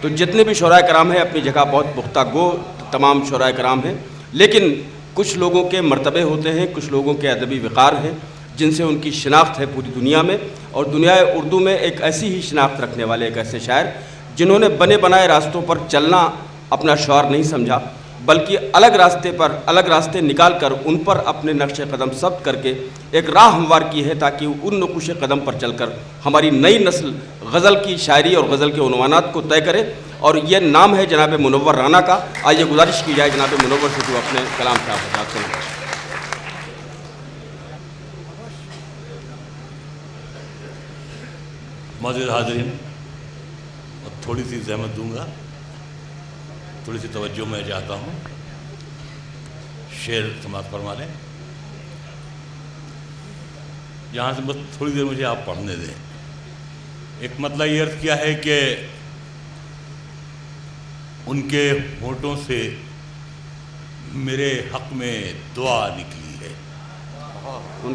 تو جتنے بھی شعراء کرام ہیں اپنی جگہ بہت پختہ گو تمام شعراء کرام ہیں، لیکن کچھ لوگوں کے مرتبے ہوتے ہیں، کچھ لوگوں کے ادبی وقار ہیں جن سے ان کی شناخت ہے پوری دنیا میں، اور دنیا اردو میں ایک ایسی ہی شناخت رکھنے والے ایک ایسے شاعر جنہوں نے بنے بنائے راستوں پر چلنا اپنا شعار نہیں سمجھا، بلکہ الگ راستے نکال کر ان پر اپنے نقش قدم ثبت کر کے ایک راہ ہموار کی ہے تاکہ ان نقوش قدم پر چل کر ہماری نئی نسل غزل کی شاعری اور غزل کے عنوانات کو طے کرے، اور یہ نام ہے جناب منور رانا کا۔ آئیے گزارش کی جائے جناب منور سے جو اپنے کلام سے آغاز کریں۔ معزز حاضرین، تھوڑی سی زحمت دوں گا، تھوڑی سی توجہ میں چاہتا ہوں، شعر سماعت فرما لیں۔ یہاں سے بس تھوڑی دیر مجھے آپ پڑھنے دیں۔ ایک مطلب یہ عرض کیا ہے کہ ان کے ہونٹوں سے میرے حق میں دعا نکلی ہے،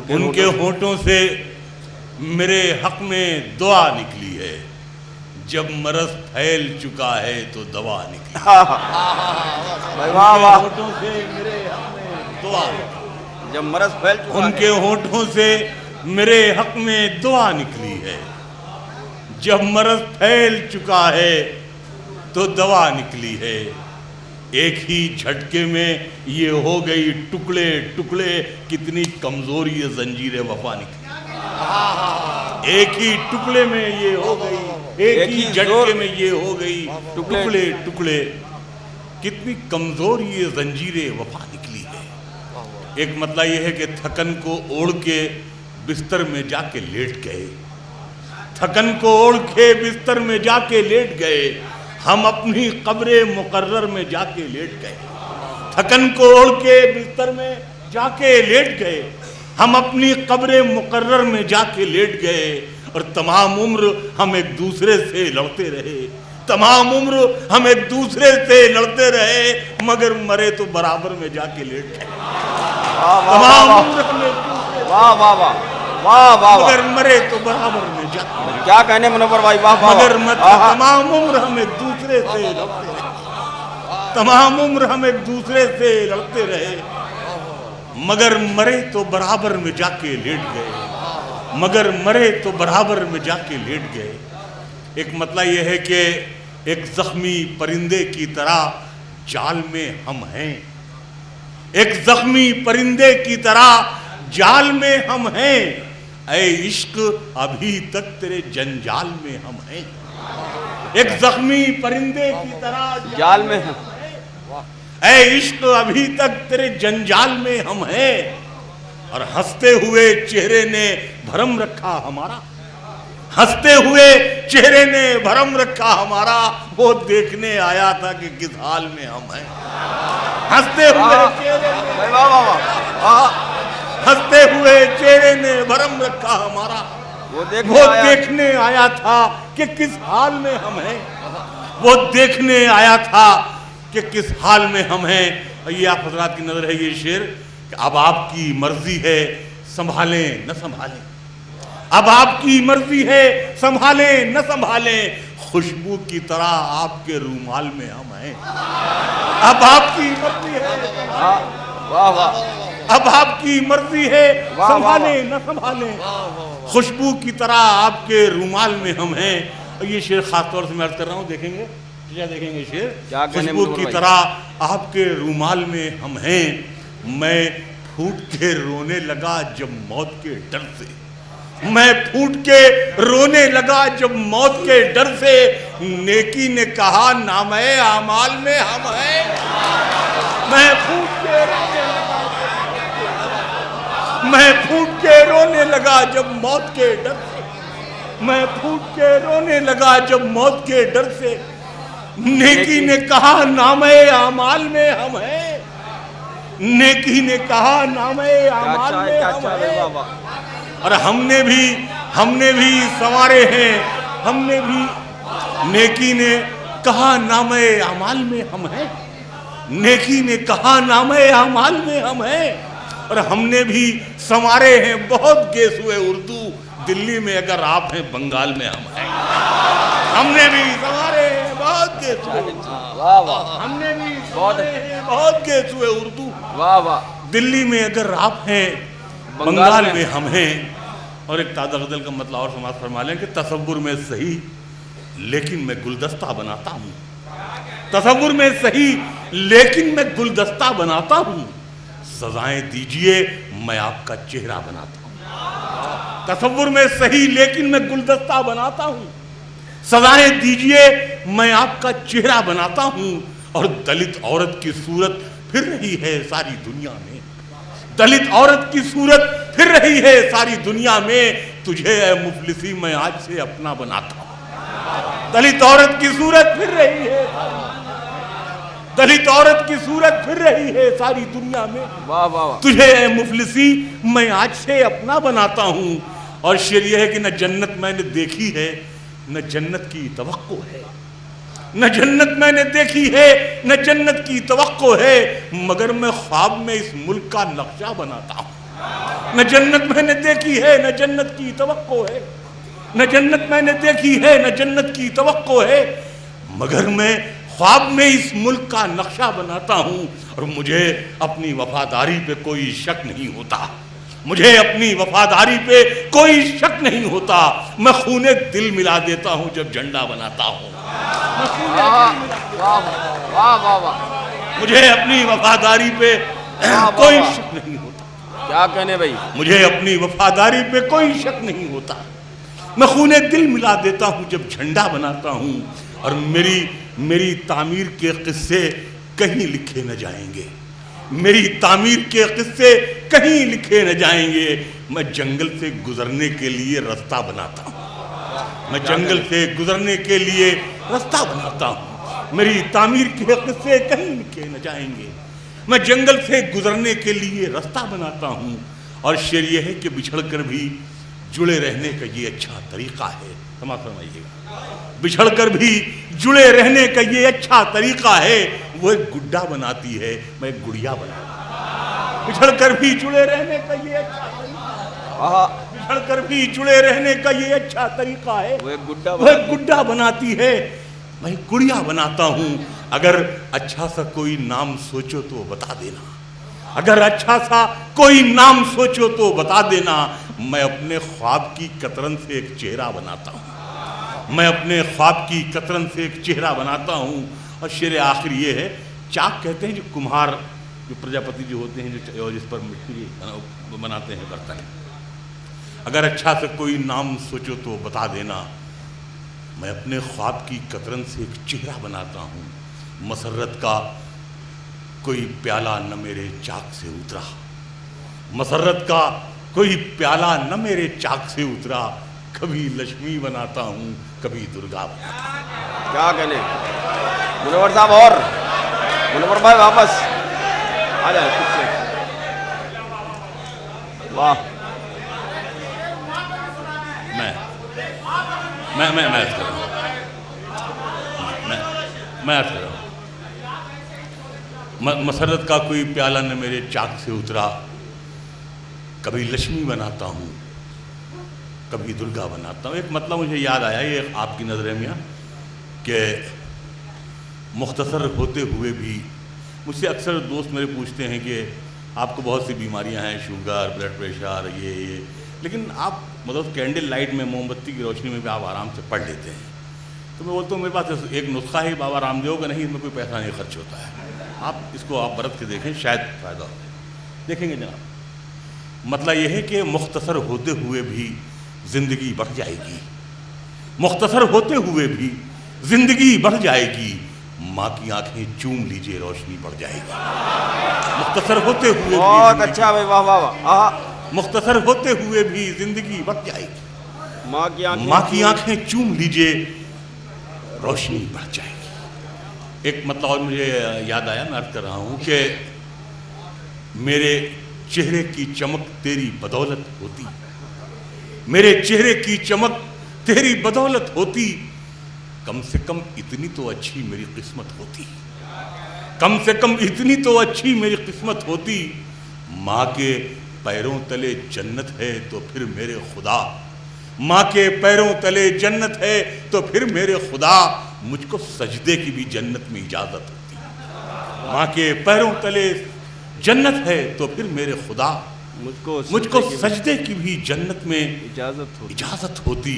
ان کے ہونٹوں سے میرے حق میں دعا نکلی ہے، جب مرض پھیل چکا ہے تو دوا نکلی ہے۔ ہونٹوں سے میرے حق میں دعا نکلی، جب مرض پھیل چکا ہے، ان کے ہونٹوں سے میرے حق میں دعا نکلی ہے، جب مرض پھیل چکا ہے تو دوا نکلی ہے، ایک ہی جھٹکے میں یہ ہو گئی ٹکڑے ٹکڑے، کتنی کمزوری ہے زنجیر وفا نکلی، ایک ہی ٹکڑے میں یہ ہو گئی، ایک ہی جھٹکے میں یہ ہو گئی ٹکڑے ٹکڑے، کتنی کمزوری ہے زنجیر وفا نکلی ہے۔ ایک مطلب یہ ہے کہ تھکن کو اوڑھ کے بستر میں جا کے لیٹ گئے، تھکن کو اوڑھ کے بستر میں جا کے لیٹ گئے، ہم اپنی قبر مقرر میں جا کے لیٹ گئے، تھکن کو اوڑھ کے بستر میں جا کے لیٹ گئے، ہم اپنی قبر مقرر میں جا کے لیٹ گئے، اور تمام عمر ہم ایک دوسرے سے لڑتے رہے، تمام عمر ہم ایک دوسرے سے لڑتے رہے، مگر مرے تو برابر میں جا کے لیٹ گئے، تمام عمر ہم ایک دوسرے مگر مرے تو برابر میں جا کے، کیا کہنے منور بھائی، مگر تمام عمر ہم ایک دوسرے سے لڑتے رہے، تمام عمر ہم ایک دوسرے سے لڑتے رہے، مگر مرے تو برابر میں جا کے لیٹ گئے، مگر مرے تو برابر میں جا کے لیٹ گئے۔ ایک مطلب یہ ہے کہ ایک زخمی پرندے کی طرح جال میں ہم ہیں، ایک زخمی پرندے کی طرح جال میں ہم ہیں، اے عشق ابھی تک تیرے جنجال میں ہم ہیں، ایک زخمی پرندے کی طرح جال میں ہیں، اے عشق ابھی تک تیرے جنجال میں ہم ہیں، اور ہنستے ہوئے چہرے نے بھرم رکھا ہمارا، ہنستے ہوئے چہرے نے بھرم رکھا ہمارا، وہ دیکھنے آیا تھا کہ کس حال میں ہم ہیں، ہنستے ہوئے چہرے نے ہنستے ہوئے چہرے نے بھرم رکھا ہمارا، وہ دیکھنے آیا تھا کہ کس حال میں ہم ہیں، وہ دیکھنے آیا تھا کہ کس حال میں ہم ہیں۔ یہ آپ حضرات کی نظر ہے یہ شعر کہ اب آپ کی مرضی ہے سنبھالیں نہ سنبھالیں، اب آپ کی مرضی ہے سنبھالیں نہ سنبھالیں، خوشبو کی طرح آپ کے رومال میں ہم ہیں، اب آپ کی مرضی ہے، اب آپ کی مرضی ہے سنبھالیں نہ سنبھالیں، خوشبو کی طرح آپ کے رومال میں ہم ہیں۔ اور یہ شعر خاص طور سے میں عرض کر رہا ہوں، دیکھیں گے کیا دیکھیں گے شعر، خوشبو کی طرح آپ کے رومال میں ہم ہیں، میں پھوٹ کے رونے لگا جب موت کے ڈر سے، میں پھوٹ کے رونے لگا جب موت کے ڈر سے، نیکی نے کہا نامہ اعمال میں ہم ہیں، میں پھوٹ کے رونے لگا جب موت کے ڈر سے، میں پھوٹ کے رونے لگا جب موت کے ڈر سے، نیکی نے کہا نامہ اعمال میں ہم ہیں، نیکی نے کہا نامہ اعمال میں ہم ہیں، اور ہم نے بھی سنوارے ہیں، ہم نے بھی، نیکی نے کہا نامہ اعمال میں ہم ہیں، نیکی نے کہا نامہ اعمال میں ہم ہیں، اور ہم نے بھی سنوارے ہیں بہت گیسوئے اردو، دلی میں اگر آپ ہیں بنگال میں ہم ہیں، ہم نے بھی سنوارے ہیں بہت گیس ہوئے واہ واہ ہم نے بھی بہت بہت گیس ہوئے اردو. واہ واہ. دلی میں اگر آپ ہیں بنگال میں ہم ہیں. اور ایک تازہ غزل کا مطلب اور سماعت فرما لیں کہ تصور میں صحیح لیکن میں گلدستہ بناتا ہوں. تصور میں صحیح لیکن میں گلدستہ بناتا ہوں. سزائیں دیجئے میں آپ کا چہرہ بناتا ہوں. تصور میں صحیح لیکن میں گلدستہ بناتا ہوں. سزائیں دیجئے میں آپ کا چہرہ بناتا ہوں. اور دلت عورت کی صورت پھر رہی ہے ساری دنیا میں. دلت عورت کی صورت پھر رہی ہے ساری دنیا میں. تجھے اے مفلسی میں آج سے اپنا بناتا ہوں. دلت عورت کی صورت پھر رہی ہے دلت عورت کی صورت پھر رہی ہے ساری دنیا میں. واہ واہ. تجھے اے مفلسی میں آج سے اپنا بناتا ہوں. اور شعر یہ ہے کہ نہ جنت میں نے دیکھی ہے نہ جنت کی توقع ہے. نہ جنت میں نے دیکھی ہے نہ جنت کی توقع ہے. مگر میں خواب میں اس ملک کا نقشہ بناتا ہوں. نہ جنت میں نے دیکھی ہے نہ جنت کی توقع ہے. نہ جنت میں نے دیکھی ہے نہ جنت کی توقع ہے. مگر میں خواب میں اس ملک کا نقشہ بناتا ہوں. اور مجھے اپنی وفاداری پہ کوئی شک نہیں ہوتا. مجھے اپنی وفاداری پہ کوئی شک نہیں ہوتا. میں خون دل ملا دیتا ہوں جب جھنڈا بناتا ہوں. مجھے اپنی وفاداری پہ کوئی شک نہیں ہوتا. کیا کہنے بھائی. مجھے اپنی وفاداری پہ کوئی شک نہیں ہوتا. میں خون دل ملا دیتا ہوں جب جھنڈا بناتا ہوں. اور میری تعمیر کے قصے کہیں لکھے نہ جائیں گے. میری تعمیر کے قصے کہیں لکھے نہ جائیں گے. میں جنگل سے گزرنے کے لیے رستہ بناتا ہوں. میں جنگل سے گزرنے کے لیے رستہ بناتا ہوں. میری تعمیر کے قصے کہیں لکھے نہ جائیں گے. میں جنگل سے گزرنے کے لیے رستہ بناتا ہوں. اور شعر یہ ہے کہ بچھڑ کر بھی جڑے رہنے کا یہ اچھا طریقہ ہے. سماعت فرمائیے گا. بچھڑ کر بھی جڑے رہنے کا یہ اچھا طریقہ ہے. وہ ایک گڈا بناتی ہے میں ایک گڑیا بناتا ہوں. بچھڑ کر بھی جڑے رہنے کا یہ اچھا طریقہ. بچھڑ کر بھی جڑے رہنے کا یہ اچھا طریقہ ہے. وہ ایک گڈا بناتی ہے میں ایک گڑیا بناتا ہوں. اگر اچھا سا کوئی نام سوچو تو بتا دینا. اگر اچھا سا کوئی نام سوچو تو بتا دینا. میں اپنے خواب کی قطرن سے ایک چہرہ بناتا ہوں. میں اپنے خواب کی قطرن سے ایک چہرہ بناتا ہوں. اور شعر آخر یہ ہے. چاک کہتے ہیں جو کمہار جو پرجاپتی جو ہوتے ہیں جو جس پر مٹی بناتے ہیں برتن. اگر اچھا سے کوئی نام سوچو تو بتا دینا. میں اپنے خواب کی قطرن سے ایک چہرہ بناتا ہوں. مسرت کا کوئی پیالہ نہ میرے چاک سے اترا. مسرت کا کوئی پیالہ نہ میرے چاک سے اترا. کبھی لکشمی بناتا ہوں کبھی درگا بناتا ہوں. کیا کہنے منور صاحب. اور منور بھائی واپس آ جائیں خود سے. واہ. میں عرض کر رہا ہوں. مسرت کا کوئی پیالہ نہ میرے چاک سے اترا. کبھی لکشمی بناتا ہوں کبھی درگا بناتا ہوں. ایک مطلب مجھے یاد آیا یہ آپ کی نظر میں کہ مختصر ہوتے ہوئے بھی مجھ سے اکثر دوست میرے پوچھتے ہیں کہ آپ کو بہت سی بیماریاں ہیں, شوگر, بلڈ پریشر, یہ لیکن آپ مطلب کینڈل لائٹ میں موم بتی کی روشنی میں بھی آپ آرام سے پڑھ لیتے ہیں. تو میں بولتا ہوں میرے پاس ایک نسخہ ہے بابا رام دیو کا, نہیں اس میں کوئی پیسہ نہیں خرچ ہوتا ہے. آپ اس کو آپ برت کے دیکھیں شاید فائدہ ہو. دیکھیں گے جناب. مطلب یہ ہے کہ مختصر ہوتے ہوئے بھی زندگی بڑھ جائے گی. مختصر ہوتے ہوئے بھی زندگی بڑھ جائے گی. ماں کی آنکھیں چوم لیجئے روشنی بڑھ جائے گی. مختصر ہوتے ہوئے بہت اچھا بھائی. واہ واہ واہ. مختصر ہوتے ہوئے بھی زندگی بڑھ جائے گی. ماں کی آنکھیں چوم لیجئے روشنی بڑھ جائے گی. ایک مطلب اور مجھے یاد آیا, میں عرض کر رہا ہوں کہ میرے چہرے کی چمک تیری بدولت ہوتی. میرے چہرے کی چمک تیری بدولت ہوتی. کم سے کم اتنی تو اچھی میری قسمت ہوتی. کم سے کم اتنی تو اچھی میری قسمت ہوتی. ماں کے پیروں تلے جنت ہے تو پھر میرے خدا. ماں کے پیروں تلے جنت ہے تو پھر میرے خدا. مجھ کو سجدے کی بھی جنت میں اجازت ہوتی، ماں کے پیروں تلے جنت ہے تو پھر میرے خدا مجھ کو سجدے کی بھی جنت میں اجازت ہوتی۔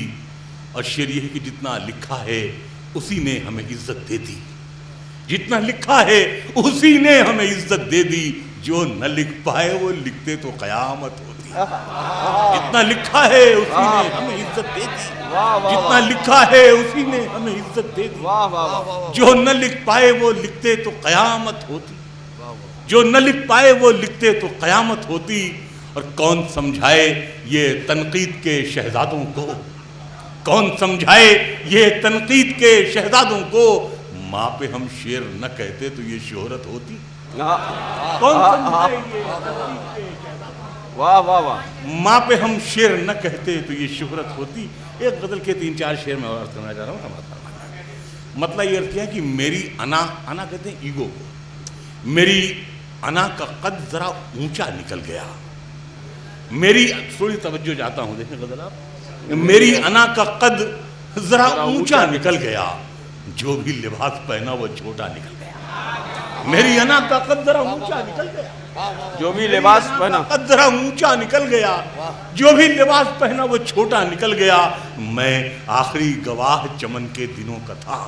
اور شعر یہ ہے کہ جتنا لکھا ہے اسی نے ہمیں عزت دے دی، جتنا لکھا ہے اسی نے ہمیں عزت دے دی، جو نہ لکھ پائے وہ لکھتے تو قیامت ہوتی۔ جتنا لکھا ہے اسی نے ہمیں عزت دے دی، جتنا لکھا ہے اسی نے ہمیں عزت دے دی، جو نہ لکھ پائے وہ لکھتے تو قیامت ہوتی، جو نہ لکھ پائے وہ لکھتے تو قیامت ہوتی۔ اور کون سمجھائے یہ تنقید کے شہزادوں کو، کون سمجھائے یہ تنقید کے شہزادوں کو، ماں پہ ہم شعر نہ کہتے تو یہ شہرت ہوتی۔ کون سمجھائے یہ تنقید کے شہزادوں کو، ماں پہ ہم شعر نہ کہتے تو یہ شہرت ہوتی۔ ایک غزل کے 3-4 شعر میں اور کرنا چاہ رہا ہوں۔ مطلب یہ کیا کہ میری انا کہتے ہیں ایگو کو، میری انا کا قد ذرا اونچا نکل گیا، میری تھوڑی توجہ چاہتا ہوں، دیکھیں غزل آپ، میری انا کا قد ذرا اونچا نکل گیا، جو بھی لباس پہنا وہ چھوٹا نکل گیا۔ میری انا کا قد ذرا اونچا نکل گیا، جو بھی لباس پہنا قد ذرا اونچا نکل گیا، جو بھی لباس پہنا وہ چھوٹا نکل گیا۔ میں آخری گواہ چمن کے دنوں کا تھا،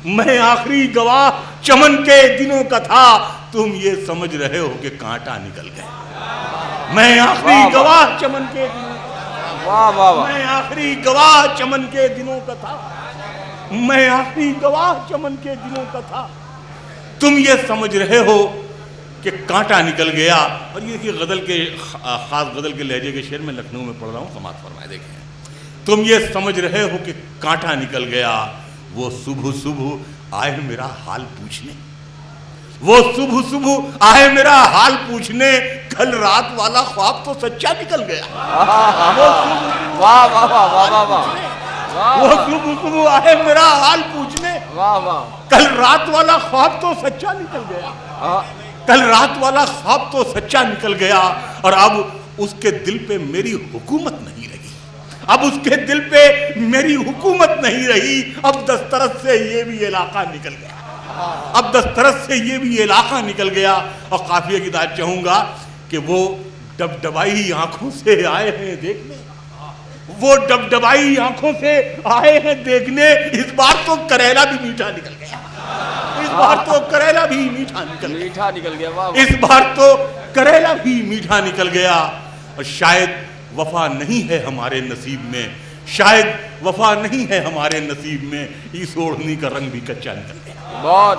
میں آخری گواہ چمن کے دنوں کا تھا، تم یہ سمجھ رہے ہو کہ کانٹا نکل گیا۔ میں آخری گواہ چمن کے دنوں کا تھا، میں آخری گواہ چمن کے دنوں کا تھا، میں آخری گواہ چمن کے دنوں کا تھا، تم یہ سمجھ رہے ہو کہ کانٹا نکل گیا۔ اور یہ کہ غزل کے خاص غزل کے لہجے کے شعر میں لکھنؤ میں پڑھ رہا ہوں، سماعت فرمائے دیکھیں۔ تم یہ سمجھ رہے ہو کہ کانٹا نکل گیا، وہ صبح صبح آئے میرا حال پوچھنے، وہ صبح صبح آئے میرا حال پوچھنے، کل رات والا خواب تو سچا نکل گیا۔ وہ صبح صبح آئے میرا حال پوچھنے، کل رات والا خواب تو سچا نکل گیا، کل رات والا خواب تو سچا نکل گیا۔ اور اب اس کے دل پہ میری حکومت نہیں رہی، اب اس کے دل پہ میری حکومت نہیں رہی، اب دسترس سے یہ بھی علاقہ نکل گیا، اب دسترس سے یہ بھی علاقہ نکل گیا۔ اور قافیہ کی داد چاہوں گا کہ وہ ڈبڈبائی آنکھوں سے آئے ہیں دیکھنے، وہ ڈبڈبائی آنکھوں سے آئے ہیں دیکھنے، اس بار تو کریلا بھی میٹھا نکل گیا، اس بار تو کریلا بھی میٹھا نکل گیا، اس بار تو کریلا بھی میٹھا نکل گیا۔ اور شاید وفا نہیں ہے ہمارے نصیب میں، شاید وفا نہیں ہے ہمارے نصیب میں، اس اوڑھنی کا رنگ بھی کچا نکل گیا۔ بہت